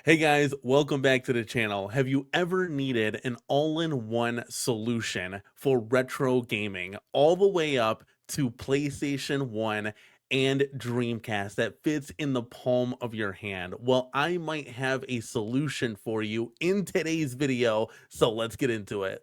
Hey guys, welcome back to the channel. Have you ever needed an all-in-one solution for retro gaming all the way up to PlayStation 1 and Dreamcast that fits in the palm of your hand? Well, I might have a solution for you in today's video, so let's get into it.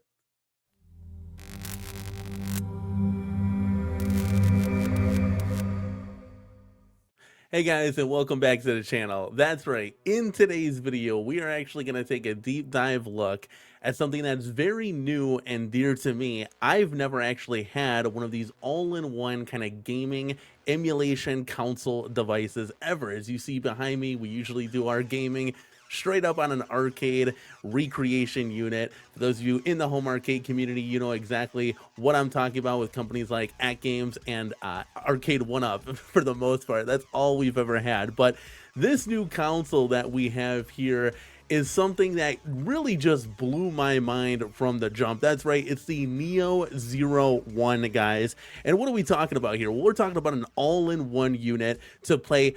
Hey guys, and welcome back to the channel. That's right, in today's video we are actually going to take a deep dive look at something that's very new and dear to me. I've never actually had one of these all-in-one kind of gaming emulation console devices ever. As you see behind me, we usually do our gaming straight up on an arcade recreation unit. For those of you in the home arcade community, you know exactly what I'm talking about with companies like At Games and Arcade 1UP for the most part. That's all we've ever had. But this new console that we have here is something that really just blew my mind from the jump. That's right, it's the Neo Zero One, guys. And what are we talking about here? Well, we're talking about an all-in-one unit to play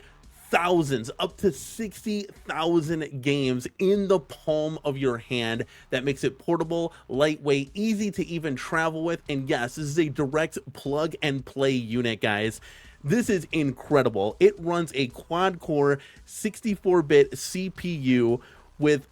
thousands, up to 60,000 games in the palm of your hand. That makes it portable, lightweight, easy to even travel with. And yes, this is a direct plug and play unit, guys. This is incredible. It runs a quad-core 64-bit CPU with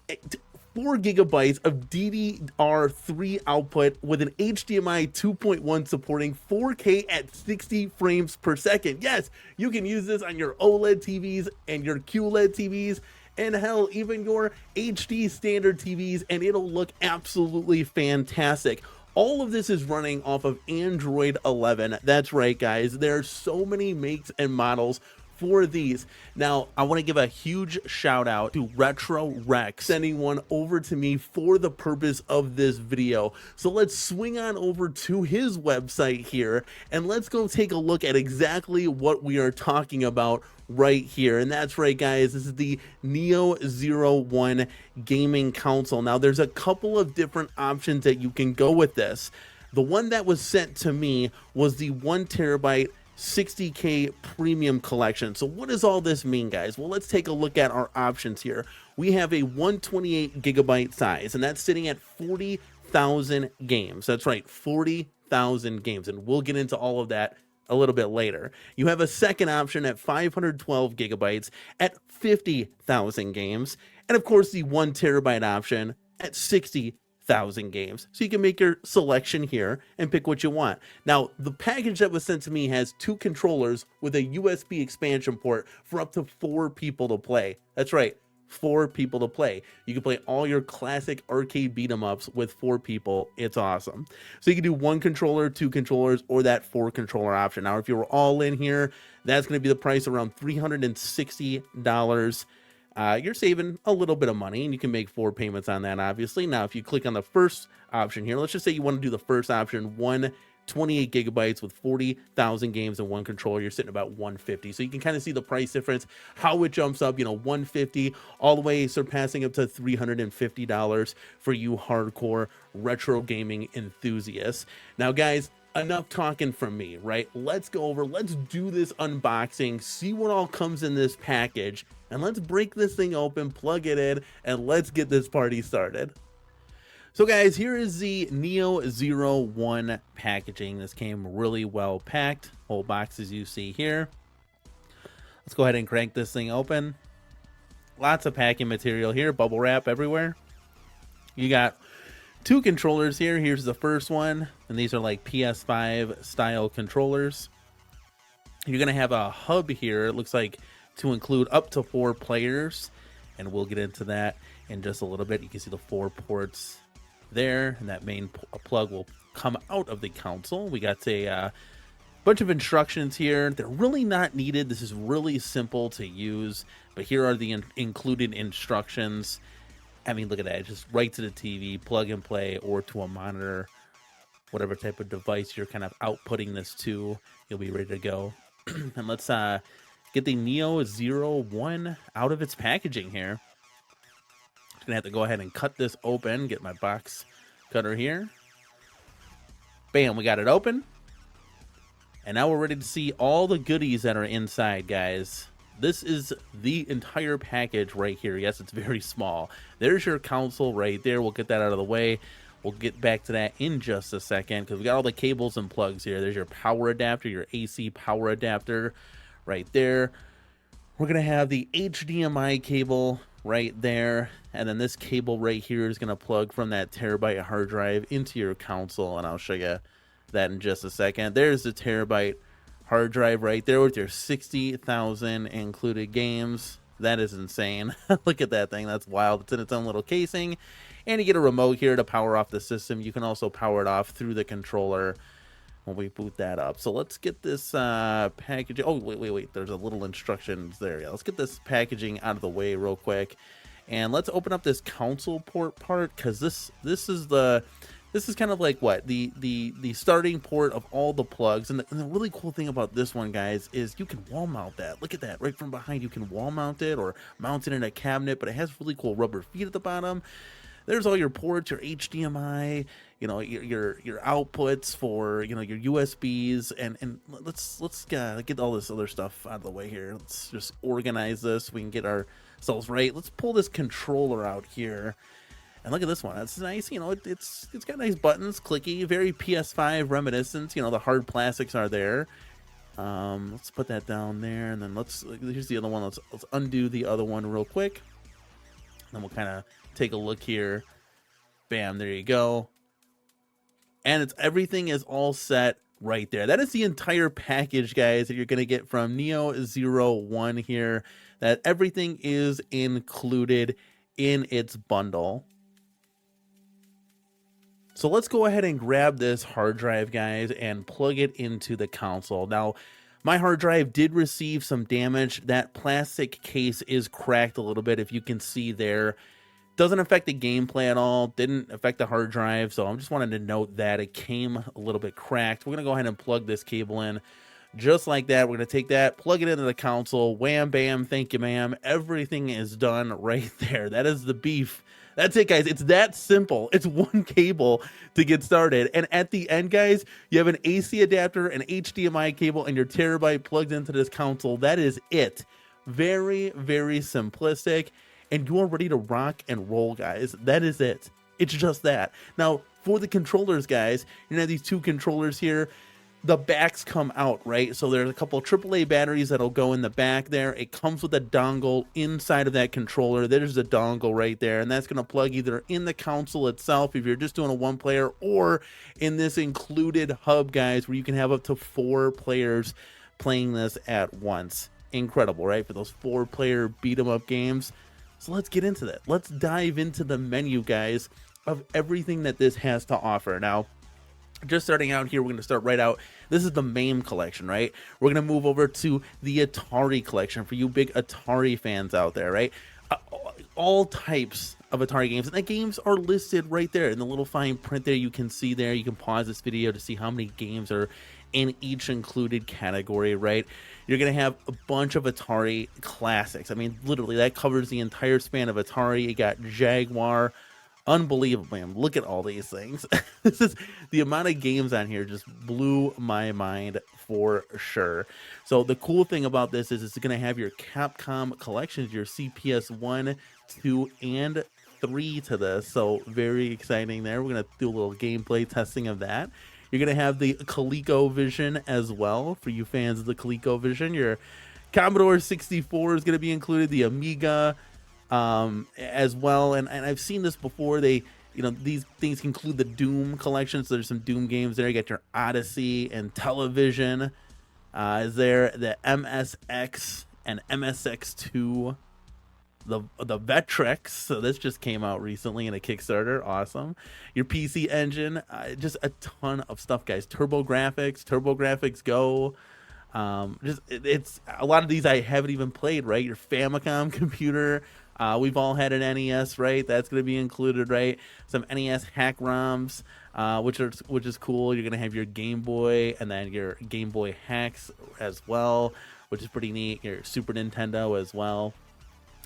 4 gigabytes of DDR3 output with an HDMI 2.1 supporting 4K at 60 frames per second. Yes, you can use this on your OLED TVs and your QLED TVs, and hell, even your HD standard TVs, and it'll look absolutely fantastic. All of this is running off of Android 11. That's right, guys. There are so many makes and models for these. Now, I want to give a huge shout out to Retro Rex sending one over to me for the purpose of this video. So let's swing on over to his website here and let's go take a look at exactly what we are talking about right here. And that's right, guys, this is the Neo Zero One gaming console. Now, there's a couple of different options that you can go with this. The one that was sent to me was the 1 terabyte 60K premium collection. So what does all this mean, guys? Well, let's take a look at our options here. We have a 128 gigabyte size, and that's sitting at 40,000 games. That's right, 40,000 games, and we'll get into all of that a little bit later. You have a second option at 512 gigabytes at 50,000 games, and of course the 1 terabyte option at 60,000 games. So you can make your selection here and pick what you want. Now, the package that was sent to me has 2 controllers with a USB expansion port for up to 4 people to play. That's right, 4 people to play. You can play all your classic arcade beat 'em ups with 4 people. It's awesome. So you can do 1 controller, 2 controllers, or that 4 controller option. Now, if you were all in here, that's going to be the price around $360. You're saving a little bit of money, and you can make 4 payments on that, obviously. Now, if you click on the first option here, let's just say you want to do the first option, 128 gigabytes with 40,000 games and 1 controller, you're sitting about 150. So you can kind of see the price difference, how it jumps up, 150 all the way surpassing up to $350 for you hardcore retro gaming enthusiasts. Now, guys, enough talking from me, right? Let's go over, let's do this unboxing, see what all comes in this package, and let's break this thing open, plug it in, and let's get this party started. So guys, here is the Neo Zero One packaging. This came really well packed, whole box as you see here. Let's go ahead and crank this thing open. Lots of packing material here, bubble wrap everywhere. You got 2 controllers here. Here's the first one, and these are like PS5 style controllers. You're gonna have a hub here, it looks like, to include up to 4 players, and we'll get into that in just a little bit. You can see the 4 ports there, and that main plug will come out of the console. We got a bunch of instructions here. They're really not needed. This is really simple to use, but here are the included instructions. I mean, look at that. Just right to the TV, plug and play, or to a monitor, whatever type of device you're kind of outputting this to, you'll be ready to go. And let's get the Neo Zero One out of its packaging here. Just gonna have to go ahead and cut this open, get my box cutter here. Bam, we got it open. And now we're ready to see all the goodies that are inside, guys. this is the entire package right here. Yes, it's very small. There's your console right there. We'll get that out of the way. We'll get back to that in just a second because we got all the cables and plugs here. There's your power adapter, your AC power adapter right there. We're going to have the HDMI cable right there. And then this cable right here is going to plug from that terabyte hard drive into your console. And I'll show you that in just a second. There's the terabyte hard drive right there with your 60,000 included games. That is insane. Look at that thing. That's wild. It's in its own little casing. And you get a remote here to power off the system. You can also power it off through the controller when we boot that up. So let's get this package. Oh, wait. There's a little instructions there. Yeah, let's get this packaging out of the way real quick. And let's open up this console port part, because this is kind of like what the starting port of all the plugs. And the really cool thing about this one, guys, is you can wall mount that. Look at that right from behind. You can wall mount it or mount it in a cabinet, but it has really cool rubber feet at the bottom. There's all your ports, your HDMI, you know, your outputs for, you know, your USBs, and let's get all this other stuff out of the way here. Let's just organize this so we can get ourselves right. Let's pull this controller out here. And look at this one. It's nice, you know, it's got nice buttons, clicky, very PS5 reminiscent. You know, the hard plastics are there. Let's put that down there, and then here's the other one. Let's undo the other one real quick. Then we'll kind of take a look here. Bam, there you go. And everything is all set right there. That is the entire package, guys, that you're going to get from Neo01 here. That everything is included in its bundle. So let's go ahead and grab this hard drive, guys, and plug it into the console. Now, my hard drive did receive some damage. That plastic case is cracked a little bit, if you can see there. Doesn't affect the gameplay at all. Didn't affect the hard drive, so I just wanted to note that it came a little bit cracked. We're going to go ahead and plug this cable in just like that. We're going to take that, plug it into the console. Wham, bam, thank you, ma'am. Everything is done right there. That is the beef. That's it, guys. It's that simple. It's one cable to get started. And at the end, guys, you have an AC adapter, an HDMI cable, and your terabyte plugged into this console. That is it. Very, very simplistic. And you are ready to rock and roll, guys. That is it. It's just that. Now, for the controllers, guys, you have these two controllers here. The backs come out, right? So there's a couple of AAA batteries that'll go in the back there. It comes with a dongle inside of that controller. There's the dongle right there, and that's going to plug either in the console itself if you're just doing a one player, or in this included hub, guys, where you can have up to 4 players playing this at once. Incredible, right? For those 4-player beat 'em up games. So let's get into that. Let's dive into the menu, guys, of everything that this has to offer. Now, just starting out here, we're going to start right out. This is the MAME collection, right? We're going to move over to the Atari collection for you big Atari fans out there, right? All types of Atari games. And the games are listed right there in the little fine print there. You can see there. You can pause this video to see how many games are in each included category, right? You're going to have a bunch of Atari classics. I mean, literally, that covers the entire span of Atari. You got Jaguar. Unbelievable, man. Look at all these things. This is the amount of games on here just blew my mind for sure. So the cool thing about this is it's going to have your Capcom collections, your CPS 1, 2, and 3 to this. So very exciting there. We're going to do a little gameplay testing of that. You're going to have the ColecoVision as well for you fans of the ColecoVision. Your Commodore 64 is going to be included, the Amiga as well, and I've seen this before. They, you know, these things include the Doom collection, so there's some Doom games there. You got your Odyssey and Television is there, the MSX and MSX2, the Vectrex, so this just came out recently in a Kickstarter. Awesome. Your PC Engine, just a ton of stuff, guys. TurboGrafx Go. It's a lot of these I haven't even played, right? Your Famicom computer, we've all had an NES, right? That's going to be included, right? Some NES hack ROMs, which is cool. You're going to have your Game Boy and then your Game Boy hacks as well, which is pretty neat. Your Super Nintendo as well,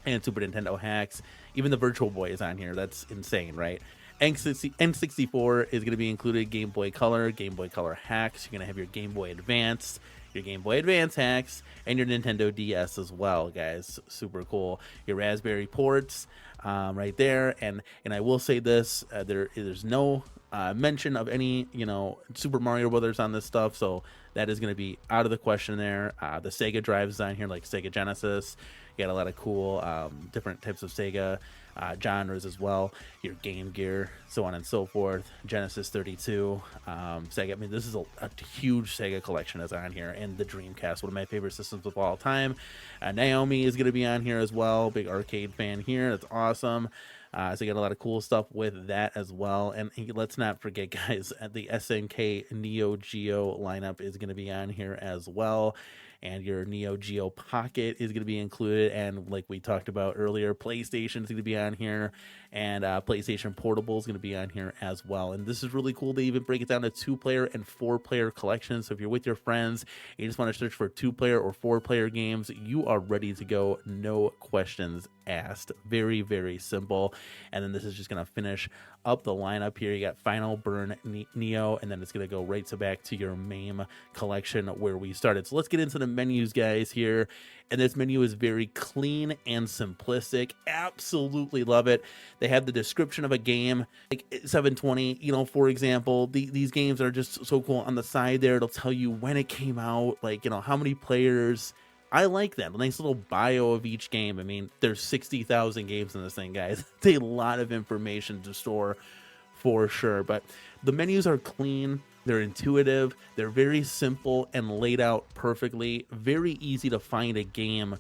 and Super Nintendo hacks. Even the Virtual Boy is on here. That's insane, right? N64 is going to be included. Game Boy Color hacks. You're going to have your Game Boy Advance, your Game Boy Advance hacks, and your Nintendo DS as well, guys. Super cool. Your Raspberry ports right there, and I will say this: there's no mention of any Super Mario Brothers on this stuff, so that is going to be out of the question there. The Sega drives on here, like Sega Genesis. You got a lot of cool different types of Sega genres as well. Your Game Gear, so on and so forth. Genesis 32, Sega. I mean, this is a huge Sega collection that's on here, and the Dreamcast, one of my favorite systems of all time. Naomi is going to be on here as well. Big arcade fan here. That's awesome. So you got a lot of cool stuff with that as well. And let's not forget, guys, the SNK Neo Geo lineup is going to be on here as well. And your Neo Geo Pocket is going to be included. And like we talked about earlier, PlayStation is going to be on here. And PlayStation Portable is going to be on here as well. And this is really cool. They even break it down to 2-player and 4-player collections. So if you're with your friends and you just want to search for 2-player or 4-player games, you are ready to go. No questions asked. Very, very simple. And then this is just going to finish up the lineup here. You got Final Burn Neo, and then it's going to go right back to your MAME collection where we started. So let's get into the menus, guys, here. And this menu is very clean and simplistic. Absolutely love it. They have the description of a game, like 720, for example. These games are just so cool. On the side there, it'll tell you when it came out, like, how many players. I like that. A nice little bio of each game. I mean, there's 60,000 games in this thing, guys. It's a lot of information to store for sure. But the menus are clean. They're intuitive. They're very simple and laid out perfectly. Very easy to find a game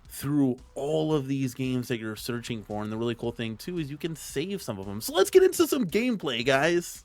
through all of these games that you're searching for. And the really cool thing, too, is you can save some of them. So let's get into some gameplay, guys.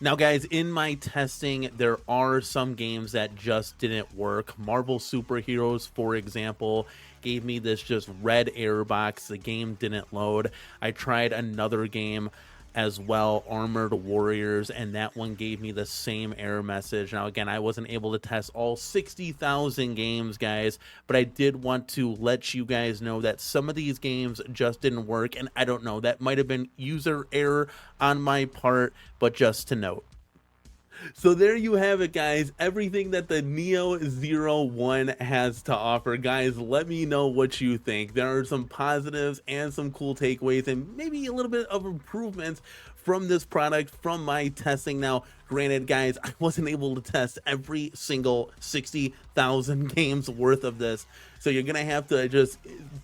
Now, guys, in my testing, there are some games that just didn't work. Marvel Superheroes, for example, gave me this just red error box. The game didn't load. I tried another game as well, Armored Warriors, and that one gave me the same error message. Now, again, I wasn't able to test all 60,000 games, guys, but I did want to let you guys know that some of these games just didn't work, and I don't know, that might have been user error on my part, but just to note. So there you have it, guys. Everything that the Neo Zero 1 has to offer. Guys, let me know what you think. There are some positives and some cool takeaways and maybe a little bit of improvements from this product from my testing. Now, granted, guys, I wasn't able to test every single 60,000 games worth of this, so you're gonna have to just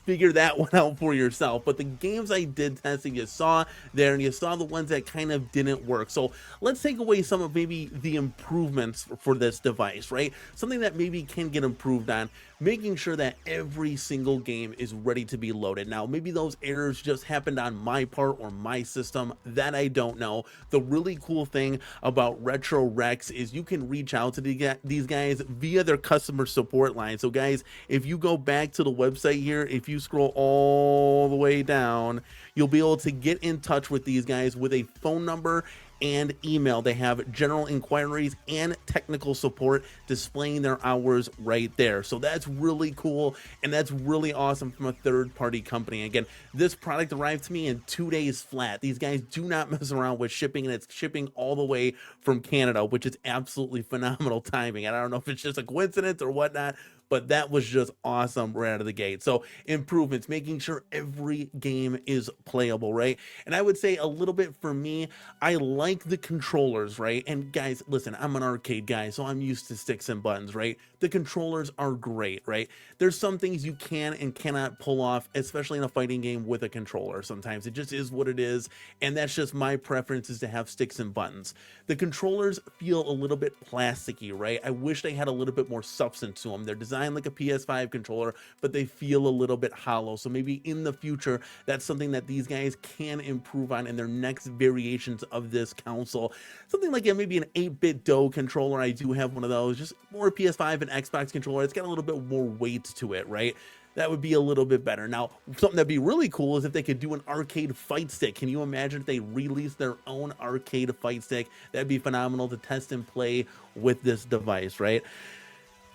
figure that one out for yourself. But the games I did testing, you saw there, and you saw the ones that kind of didn't work. So let's take away some of maybe the improvements for this device, right? Something that maybe can get improved on. making sure that every single game is ready to be loaded. Now, maybe those errors just happened on my part or my system, that I don't know. The really cool thing about Retro Rex is you can reach out to these guys via their customer support line. So guys, if you go back to the website here, if you scroll all the way down, you'll be able to get in touch with these guys with a phone number and email. They have general inquiries and technical support displaying their hours right there. So that's really cool, and that's really awesome from a third-party company. Again, this product arrived to me in 2 days flat. These guys do not mess around with shipping, and it's shipping all the way from Canada, which is absolutely phenomenal timing. And I don't know if it's just a coincidence or whatnot, but that was just awesome right out of the gate. So improvements, making sure every game is playable, right? And I would say a little bit for me, I like the controllers, right? And guys, listen, I'm an arcade guy, so I'm used to sticks and buttons, right? The controllers are great, right? There's some things you can and cannot pull off, especially in a fighting game with a controller. Sometimes it just is what it is, and that's just my preference, is to have sticks and buttons. The controllers feel a little bit plasticky, right? I wish they had a little bit more substance to them. They're designed like a PS5 controller, but they feel a little bit hollow. So maybe in the future, that's something that these guys can improve on in their next variations of this console. Something like maybe an 8-bit DOE controller. I do have one of those, just more PS5 and Xbox controller. It's got a little bit more weight to it, right? That would be a little bit better. Now, something that'd be really cool is if they could do an arcade fight stick. Can you imagine if they released their own arcade fight stick? That'd be phenomenal to test and play with this device, right?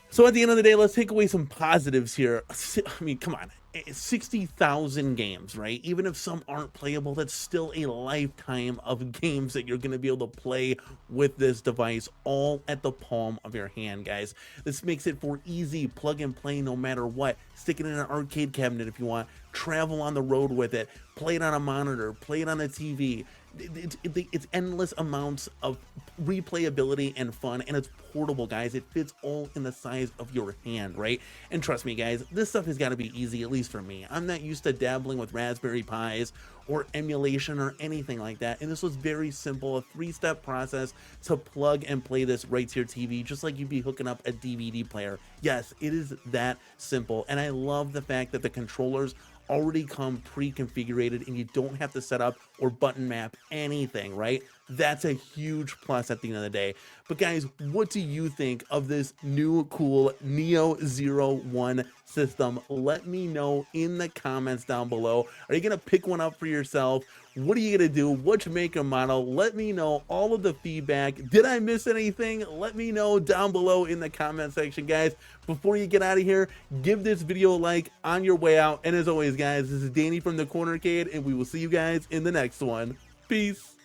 So at the end of the day, let's take away some positives here. I mean, come on, 60,000 games, right? Even if some aren't playable, that's still a lifetime of games that you're going to be able to play with this device, all at the palm of your hand, guys. This makes it for easy plug and play no matter what. Stick it in an arcade cabinet if you want, travel on the road with it, play it on a monitor, play it on a TV. It's endless amounts of replayability and fun, and it's portable, guys. It fits all in the size of your hand, right? And trust me, guys, this stuff has got to be easy, at least for me. I'm not used to dabbling with Raspberry Pis or emulation or anything like that, and this was very simple, a 3-step process to plug and play this right to your TV, just like you'd be hooking up a DVD player. Yes, it is that simple, and I love the fact that the controllers already come pre-configured and you don't have to set up or button map anything, right? That's a huge plus at the end of the day. But guys, what do you think of this new cool Neo 01 system? Let me know in the comments down below. Are you gonna pick one up for yourself? What are you gonna do? Which make or model? Let me know all of the feedback. Did I miss anything? Let me know down below in the comment section, guys. Before you get out of here, give this video a like on your way out. And as always, guys, this is Danny from the CornerCade, and we will see you guys in the next one. Peace.